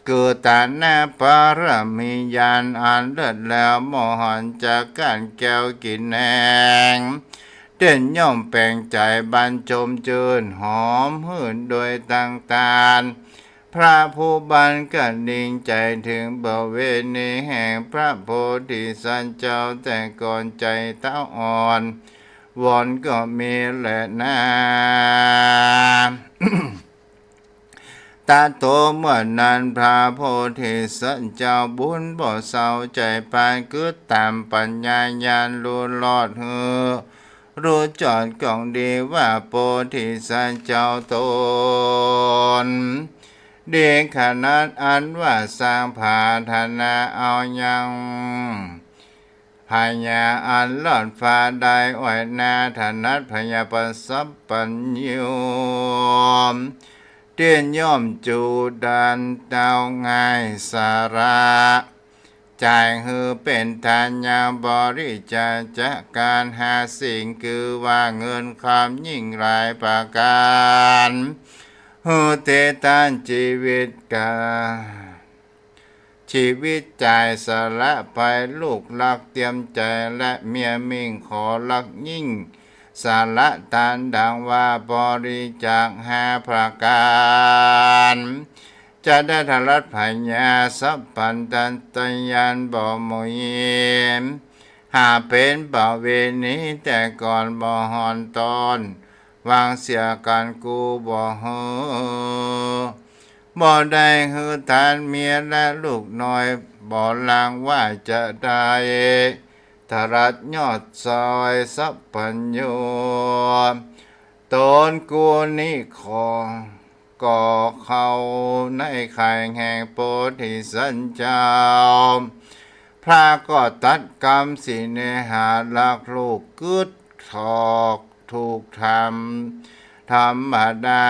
เกิดตาหน้าปารมียานอันเลิศแล้วมหันจากการแก้วกินแหงเด่นย่อมแปลงใจบรรจมเจินหอมหื่นโดยต่างๆพระผู้บันก็นิ่งใจถึงบริเวณนี้แห่งพระโพธิสัตว์เจ้าแต่ก่อนใจเต้าอ่อนวอนก็มีแหละนาตาโตเมื่อนั้นพระโพธิสัตว์เจ้าบุญบ่เศร้าใจปานกึดตามปัญญาญาณรู้ลอดหือรู้จอดกองดีว่าโพธิสัตว์เจ้าตนเด็กขนาดอันว่าสร้างผาธนาเอายังพญาอันลอดฟ้าได้ไหวนาถนัดพญาประสัพปัญญูเตียนย่อมจูดันเต้าง่ายสาระจ่ายฮือเป็นทานยาบริจาคจากการหาสิ่งคือว่าเงินความยิ่งหลายประการฮือเตตันชีวิตชีวิตใจสละไปลูกรักเตรียมใจและเมียมิ่งขอรักยิ่งสาระตานดังว่าบริจาค5 ประการจะได้ทรัตพญาสัพพันตันตยันบ่มยิมหาเป็นบ่เวนี้แต่ก่อนบ่หอนตอนวางเสียกันกูบ่เฮอบ่ได้ฮือทานเมียและลูกน้อยบ่ลางว่าจะได้ทรัตยอดซอยสัพพัญญูตนกูนี้ขอก่อเข้าในข่ายแห่งโพธิสัตว์เจ้าพระก็ตัดกรรมสิเนหาลักลูกกึดถอกถูกธรรมดา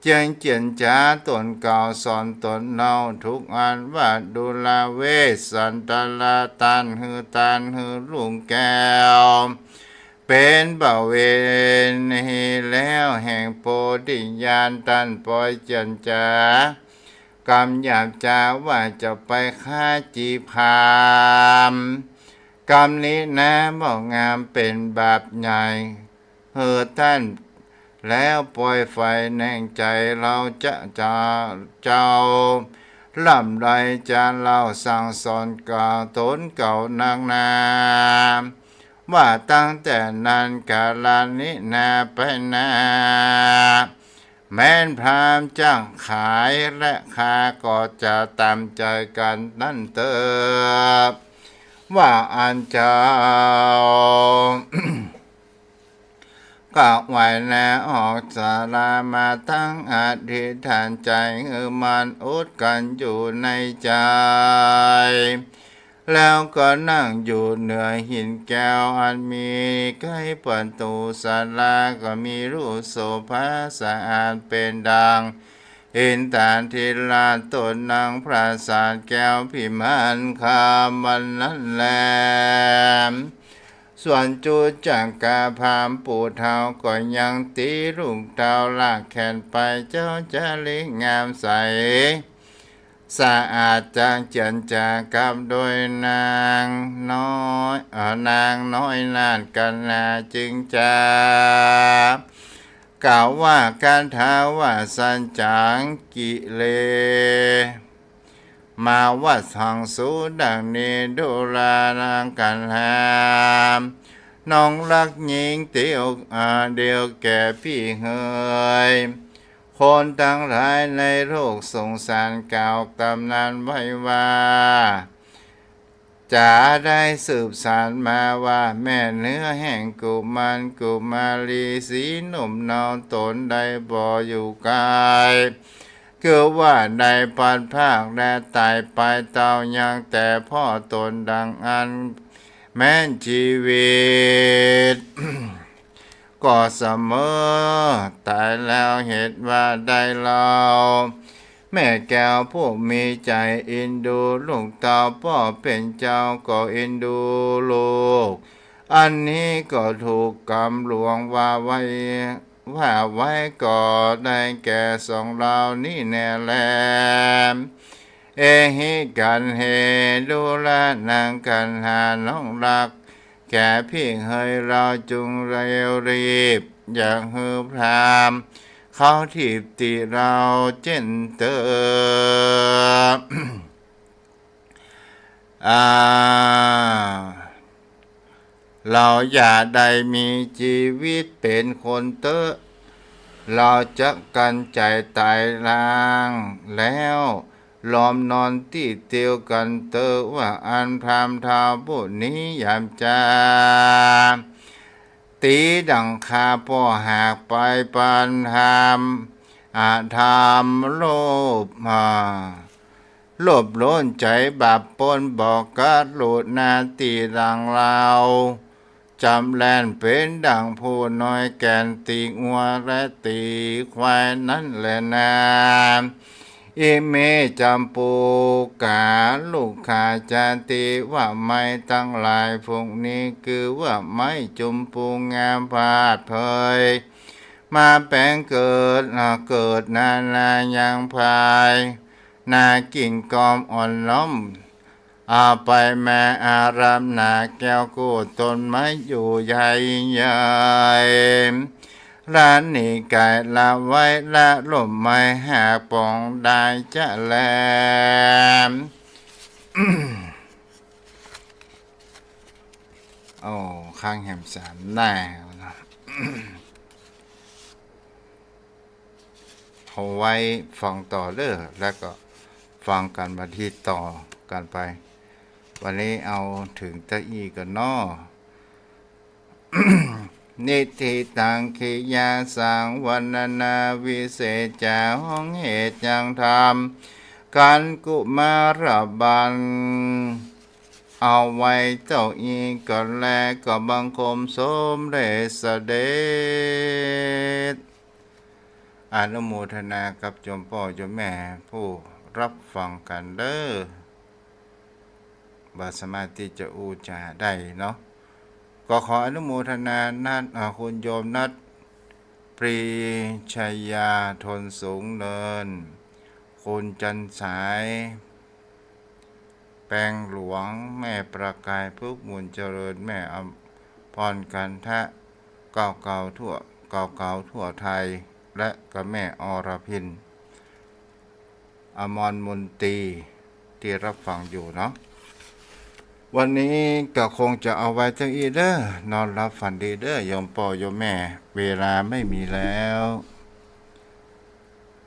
จึงเจียนจ้าตนเก่าสอนตนเนาทุกอันว่าดูลาเวสันตลาตันหือลุงแก้วเป็นบ่เวณีแล้วแห่งโพธิญาณตันปล่อยเจียนจ้ากรรมหยาบจ้าว่าจะไปฆ่าจีพามกรรมนี้นะบ่งามเป็นบาปใหญ่เฮือท่านแล้วปล่อยไฟแน่งใจเราจะเจ้าลำไรจะเล่าสั่งสอนก่าตนเก่านางนาว่าตั้งแต่นั้นกาลนินาไปนาแม้นพรามจ้างขายและค้าก็จะตามใจกันนั่นเติบว่าอันเจ้า ก็ไหวแลออกสารามาตั้งอธิษฐานใจมันอุดกันอยู่ในใจ แล้วก็นั่งอยู่เหนือหินแก้วอันมีใกล้ประตูศาลาก็มีรูปโสภาสะอาดเป็นดังอินทานทิลาต้นนางปราสาทแก้วพิมานคามันนั้นแลส่วนจูจักกาพามปูเทาก็ยังตีลูกเทาลากแขนไปเจ้าจะลิงามใสสะอาดจางเจียนจากกับโดยนางน้อยนางน้อยนานกันนาจึงจะ กล่าวว่าการท้าว่าสัญจางกิเลมาวัดสังสูดังนี้ดูลานางกันหามน้องรักหญิงเตียวเดียวแก่พี่เฮยคนทั้งหลายในโลกสงสารกล่าวตำนานไว้ว่าจะได้สืบสารมาว่าแม่เนื้อแห่งกุมารีสีหนุ่มนอนตนได้บ่อยู่กายคือว่าได้ปัดภาคและตายไปเต่ายังแต่พ่อตนดังอันแม้นชีวิต ก็เสมอตายแล้วเหตุว่าได้เราแม่แก้วผู้มีใจอินดูลูกเต่าพ่อเป็นเจ้าก็อินดูลูกอันนี้ก็ถูกกรรมหลวงว่าไว้ก็ได้แก่สองเรานี่แน่แลเอหิกันเฮดูแลนางกันหาน้องรักแก่พี่เฮยเราจุงเร็วรีบอยากฮือพรามเขาถีบตีเราเจนเตอ เราอย่าได้มีชีวิตเป็นคนเตอเราจะกันใจตายลางแล้วล้อมนอนที่เตียวกันเตอว่าอันพรามเท้าผู้นี้ยามจาตีดังคาพ่อหากไปปันหามธรรมโลภโลภโลนใจบาปปนบอกกัดโลดนาตีดังเราจำแลนเป็นดังผู้น้อยแกนตีงัวและตีควายนั้นแหละนาอิเมจำปูกาลูกขาจาติว่าไม่ตั้งหลายพวกนี้คือว่าไม่จุมปูงามพาดเผยมาแปลงเกิดนายังพายนากิ่งกอมอ่อนล้อมไปแม่อารามนาแก้วกูต้นไม้อยู่ใหญ่ใหญ่ร้านนี้ไก่ละไว้ละลมไม้หากปองได้จะแลม โอ้ข้างแหมสามแน่นะ เอาไว้ฟังต่อเด้อแล้วก็ฟังกันมาที่ต่อกันไปวันนี้เอาถึงตะอีกันนอ นิติตังคิยาสังวันนาวิเศษจาห้องเหตุยังทำกันกุมารบันเอาไว้เจ้าอีก่อนแลก็บังคมสมเด็จเสด็จอนุโมทนากับโยมพ่อโยมแม่ผู้รับฟังกันเด้อบาสามารถที่จะอูจาได้เนาะก็ขออนุโมทนานัดคุณโยมนัดปรีชัยยาทนสูงเนินคุณจันสายแปลงหลวงแม่ประกายพุกมูลเจริญแม่อพรกันทะเก่าทั่วไทยและก็แม่อรพินอมรมนตรีที่รับฟังอยู่เนาะวันนี้ก็คงจะเอาไว้เท่านี้เด้อนอนรับฝันดีเด้อโยมพ่อโยมแม่เวลาไม่มีแล้ว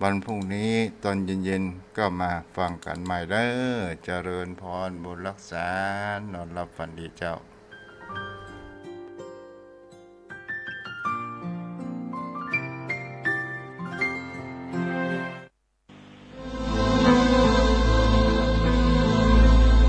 วันพรุ่งนี้ตอนเย็นๆก็มาฟังกันใหม่เด้อเจริญพรบุญรักษานอนรับฝันดีเจ้า